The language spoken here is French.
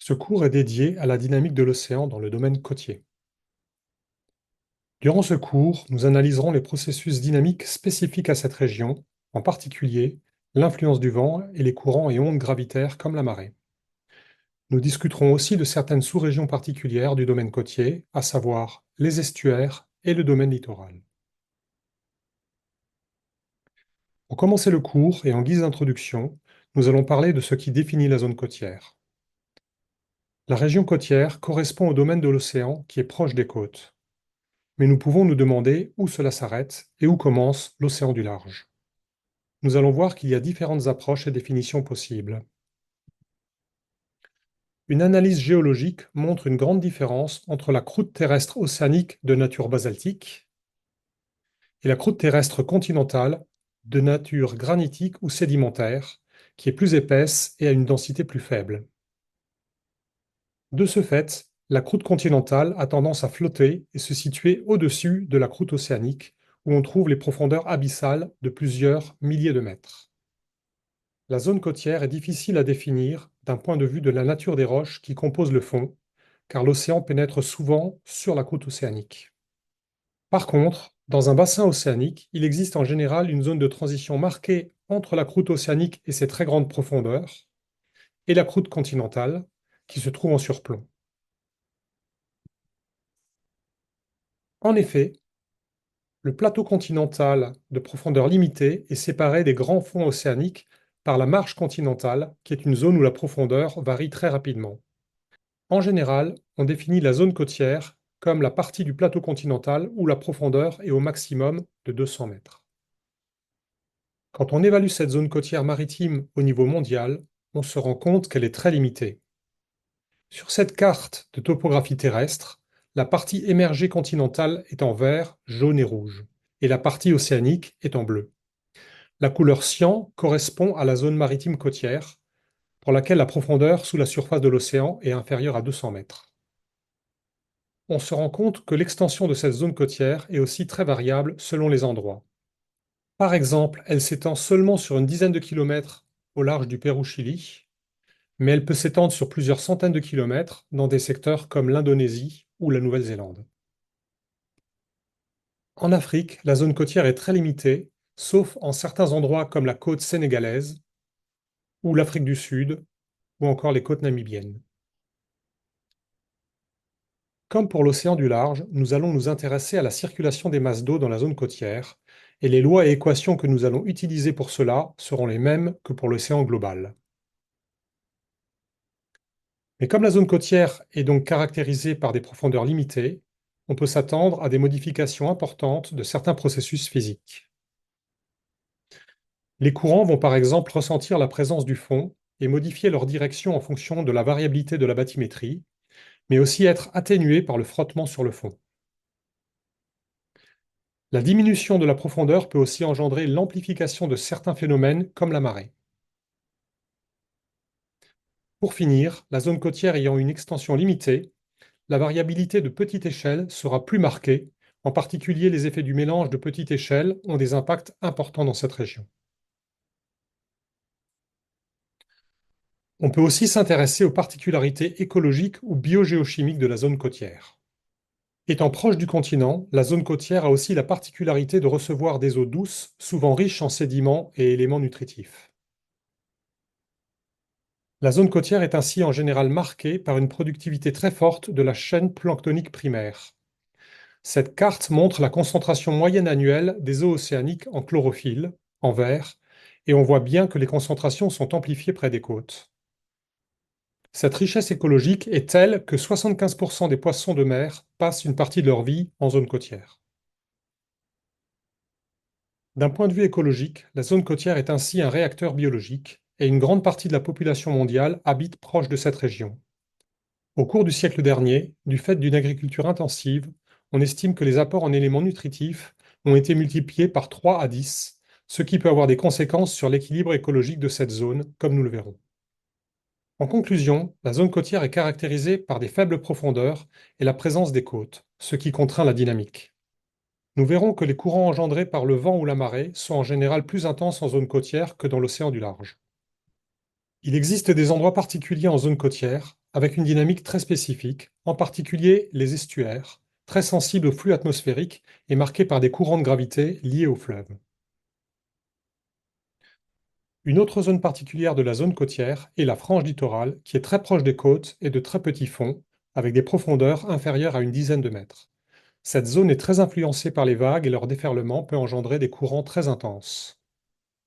Ce cours est dédié à la dynamique de l'océan dans le domaine côtier. Durant ce cours, nous analyserons les processus dynamiques spécifiques à cette région, en particulier l'influence du vent et les courants et ondes gravitaires comme la marée. Nous discuterons aussi de certaines sous-régions particulières du domaine côtier, à savoir les estuaires et le domaine littoral. Pour commencer le cours et en guise d'introduction, nous allons parler de ce qui définit la zone côtière. La région côtière correspond au domaine de l'océan qui est proche des côtes. Mais nous pouvons nous demander où cela s'arrête et où commence l'océan du large. Nous allons voir qu'il y a différentes approches et définitions possibles. Une analyse géologique montre une grande différence entre la croûte terrestre océanique de nature basaltique et la croûte terrestre continentale de nature granitique ou sédimentaire, qui est plus épaisse et a une densité plus faible. De ce fait, la croûte continentale a tendance à flotter et se situer au-dessus de la croûte océanique, où on trouve les profondeurs abyssales de plusieurs milliers de mètres. La zone côtière est difficile à définir d'un point de vue de la nature des roches qui composent le fond, car l'océan pénètre souvent sur la croûte océanique. Par contre, dans un bassin océanique, il existe en général une zone de transition marquée entre la croûte océanique et ses très grandes profondeurs, et la croûte continentale, qui se trouve en surplomb. En effet, le plateau continental de profondeur limitée est séparé des grands fonds océaniques par la marge continentale, qui est une zone où la profondeur varie très rapidement. En général, on définit la zone côtière comme la partie du plateau continental où la profondeur est au maximum de 200 mètres. Quand on évalue cette zone côtière maritime au niveau mondial, on se rend compte qu'elle est très limitée. Sur cette carte de topographie terrestre, la partie émergée continentale est en vert, jaune et rouge, et la partie océanique est en bleu. La couleur cyan correspond à la zone maritime côtière, pour laquelle la profondeur sous la surface de l'océan est inférieure à 200 mètres. On se rend compte que l'extension de cette zone côtière est aussi très variable selon les endroits. Par exemple, elle s'étend seulement sur une dizaine de kilomètres au large du Pérou-Chili, mais elle peut s'étendre sur plusieurs centaines de kilomètres dans des secteurs comme l'Indonésie ou la Nouvelle-Zélande. En Afrique, la zone côtière est très limitée, sauf en certains endroits comme la côte sénégalaise, ou l'Afrique du Sud, ou encore les côtes namibiennes. Comme pour l'océan du large, nous allons nous intéresser à la circulation des masses d'eau dans la zone côtière, et les lois et équations que nous allons utiliser pour cela seront les mêmes que pour l'océan global. Mais comme la zone côtière est donc caractérisée par des profondeurs limitées, on peut s'attendre à des modifications importantes de certains processus physiques. Les courants vont par exemple ressentir la présence du fond et modifier leur direction en fonction de la variabilité de la bathymétrie, mais aussi être atténués par le frottement sur le fond. La diminution de la profondeur peut aussi engendrer l'amplification de certains phénomènes comme la marée. Pour finir, la zone côtière ayant une extension limitée, la variabilité de petite échelle sera plus marquée, en particulier les effets du mélange de petite échelle ont des impacts importants dans cette région. On peut aussi s'intéresser aux particularités écologiques ou biogéochimiques de la zone côtière. Étant proche du continent, la zone côtière a aussi la particularité de recevoir des eaux douces, souvent riches en sédiments et éléments nutritifs. La zone côtière est ainsi en général marquée par une productivité très forte de la chaîne planctonique primaire. Cette carte montre la concentration moyenne annuelle des eaux océaniques en chlorophylle, en vert, et on voit bien que les concentrations sont amplifiées près des côtes. Cette richesse écologique est telle que 75% des poissons de mer passent une partie de leur vie en zone côtière. D'un point de vue écologique, la zone côtière est ainsi un réacteur biologique, et une grande partie de la population mondiale habite proche de cette région. Au cours du siècle dernier, du fait d'une agriculture intensive, on estime que les apports en éléments nutritifs ont été multipliés par 3 à 10, ce qui peut avoir des conséquences sur l'équilibre écologique de cette zone, comme nous le verrons. En conclusion, la zone côtière est caractérisée par des faibles profondeurs et la présence des côtes, ce qui contraint la dynamique. Nous verrons que les courants engendrés par le vent ou la marée sont en général plus intenses en zone côtière que dans l'océan du large. Il existe des endroits particuliers en zone côtière, avec une dynamique très spécifique, en particulier les estuaires, très sensibles aux flux atmosphériques et marqués par des courants de gravité liés aux fleuves. Une autre zone particulière de la zone côtière est la frange littorale, qui est très proche des côtes et de très petits fonds, avec des profondeurs inférieures à une dizaine de mètres. Cette zone est très influencée par les vagues et leur déferlement peut engendrer des courants très intenses.